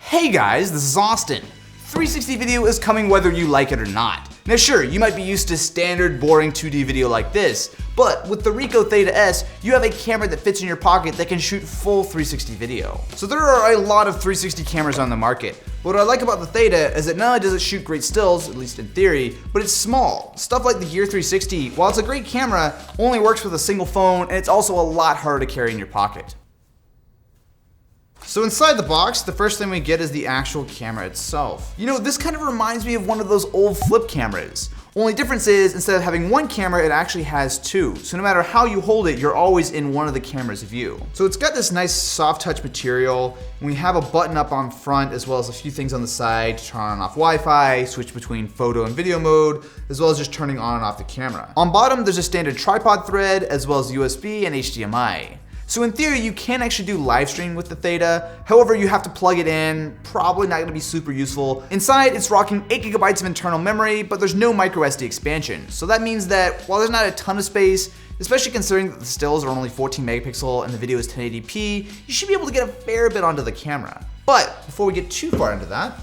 Hey guys, this is Austin. 360 video is coming whether you like it or not. Now sure, you might be used to standard boring 2D video like this, but with the Ricoh Theta S, you have a camera that fits in your pocket that can shoot full 360 video. So there are a lot of 360 cameras on the market, but what I like about the Theta is that not only does it shoot great stills, at least in theory, but it's small. Stuff like the Gear 360, while it's a great camera, only works with a single phone, and it's also a lot harder to carry in your pocket. So inside the box, the first thing we get is the actual camera itself. You know, this kind of reminds me of one of those old flip cameras. Only difference is, instead of having one camera, it actually has two. So no matter how you hold it, you're always in one of the camera's view. So it's got this nice soft touch material, and we have a button up on front as well as a few things on the side to turn on and off Wi-Fi, switch between photo and video mode, as well as just turning on and off the camera. On bottom, there's a standard tripod thread, as well as USB and HDMI. So in theory, you can actually do live stream with the Theta. However, you have to plug it in, probably not gonna be super useful. Inside, it's rocking 8 GB of internal memory, but there's no micro SD expansion. So that means that while there's not a ton of space, especially considering that the stills are only 14 megapixel and the video is 1080p, you should be able to get a fair bit onto the camera. But before we get too far into that,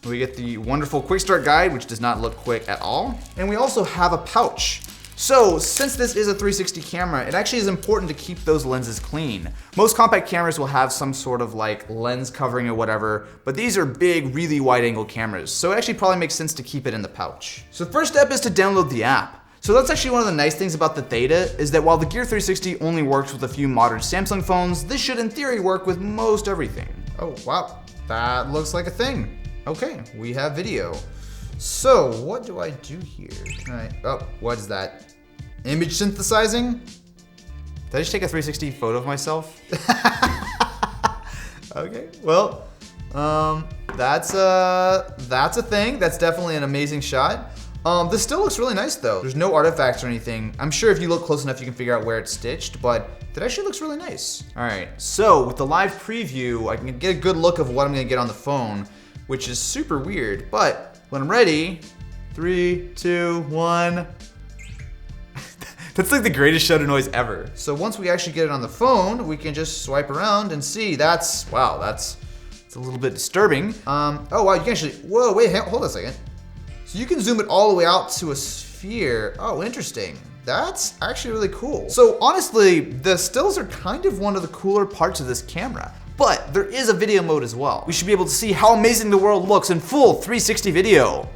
we get the wonderful quick start guide, which does not look quick at all. And we also have a pouch. So, since this is a 360 camera, it actually is important to keep those lenses clean. Most compact cameras will have some sort of like lens covering or whatever, but these are big, really wide angle cameras, so it actually probably makes sense to keep it in the pouch. So the first step is to download the app. So that's actually one of the nice things about the Theta, is that while the Gear 360 only works with a few modern Samsung phones, this should in theory work with most everything. Oh wow, that looks like a thing. Okay, we have video. So what do I do here? Oh, what is that? Image synthesizing? Did I just take a 360 photo of myself? Okay, well, that's a thing. That's definitely an amazing shot. This still looks really nice though. There's no artifacts or anything. I'm sure if you look close enough, you can figure out where it's stitched, but that actually looks really nice. All right, so with the live preview, I can get a good look of what I'm gonna get on the phone, which is super weird, but when I'm ready, 3, 2, 1. That's like the greatest shutter noise ever. So once we actually get it on the phone, we can just swipe around and see. It's a little bit disturbing. Oh wow, you can actually, whoa, wait, hold on a second. So you can zoom it all the way out to a sphere. Oh, interesting. That's actually really cool. So honestly, the stills are kind of one of the cooler parts of this camera. But there is a video mode as well. We should be able to see how amazing the world looks in full 360 video.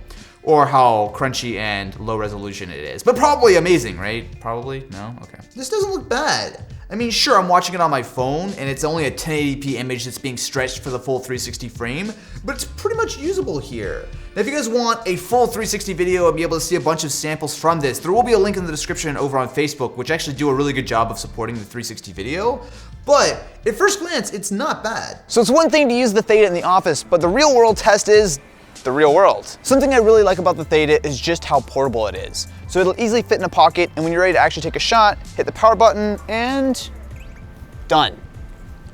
Or how crunchy and low resolution it is. But probably amazing, right? Probably? No? Okay. This doesn't look bad. I mean, sure, I'm watching it on my phone, and it's only a 1080p image that's being stretched for the full 360 frame, but it's pretty much usable here. Now, if you guys want a full 360 video and be able to see a bunch of samples from this, there will be a link in the description over on Facebook, which actually do a really good job of supporting the 360 video. But at first glance, it's not bad. So it's one thing to use the Theta in the office, but the real world test is the real world. Something I really like about the Theta is just how portable it is. So it'll easily fit in a pocket, and when you're ready to actually take a shot, hit the power button, and done.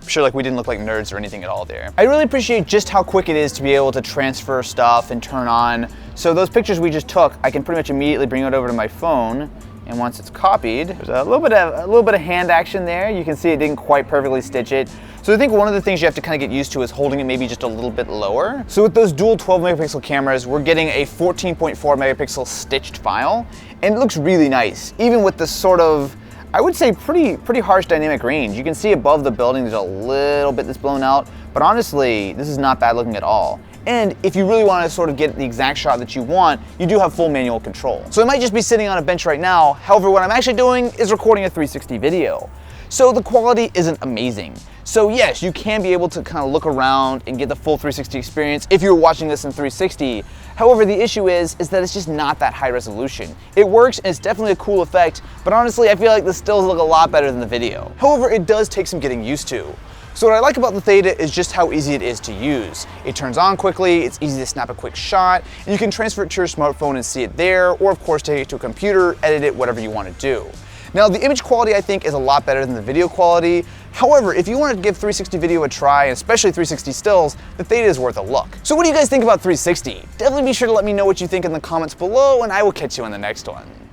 I'm sure like we didn't look like nerds or anything at all there. I really appreciate just how quick it is to be able to transfer stuff and turn on. So those pictures we just took, I can pretty much immediately bring it over to my phone, and once it's copied, there's a little bit of hand action there. You can see it didn't quite perfectly stitch it. So I think one of the things you have to kind of get used to is holding it maybe just a little bit lower. So with those dual 12 megapixel cameras, we're getting a 14.4 megapixel stitched file, and it looks really nice, even with this sort of, I would say pretty harsh dynamic range. You can see above the building, there's a little bit that's blown out, but honestly, this is not bad looking at all. And if you really want to sort of get the exact shot that you want, you do have full manual control. So I might just be sitting on a bench right now. However, what I'm actually doing is recording a 360 video. So the quality isn't amazing. So yes, you can be able to kind of look around and get the full 360 experience if you're watching this in 360. However, the issue is that it's just not that high resolution. It works and it's definitely a cool effect, but honestly, I feel like the stills look a lot better than the video. However, it does take some getting used to. So what I like about the Theta is just how easy it is to use. It turns on quickly, it's easy to snap a quick shot, and you can transfer it to your smartphone and see it there, or of course take it to a computer, edit it, whatever you want to do. Now the image quality I think is a lot better than the video quality. However, if you want to give 360 video a try, and especially 360 stills, the Theta is worth a look. So what do you guys think about 360? Definitely be sure to let me know what you think in the comments below, and I will catch you in the next one.